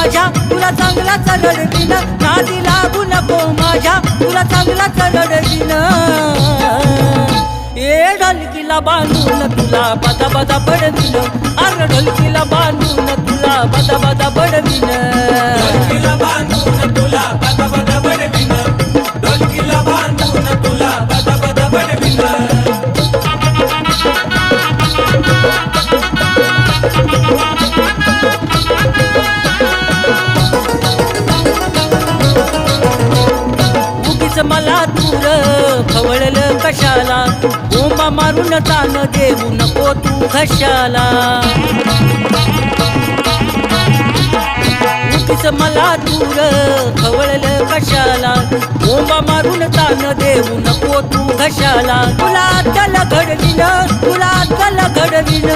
माझ्या तुला चांगलाच रडवीन नादी लागू नको माझ्या तुला चांगलाच रडवीन ए ढोलकीला बांधून तुला बदा बदा बडवीन अरे ढोलकीला बांधून तुला बदा बदा बडवीन ढोलकीला बांधून तुला बदा बदा बडवीन ढोलकीला बांधून तुला बदा बदा बडवीन उगीच मला दूर खवळलं कशाला ओंबा मारून तान देऊ नको तू घशाला उगीच मला दूर खवळलं कशाला ओंबा मारून तान देऊ नको तू घशाला तुला अक्कल घडविन तुला अक्कल घडविन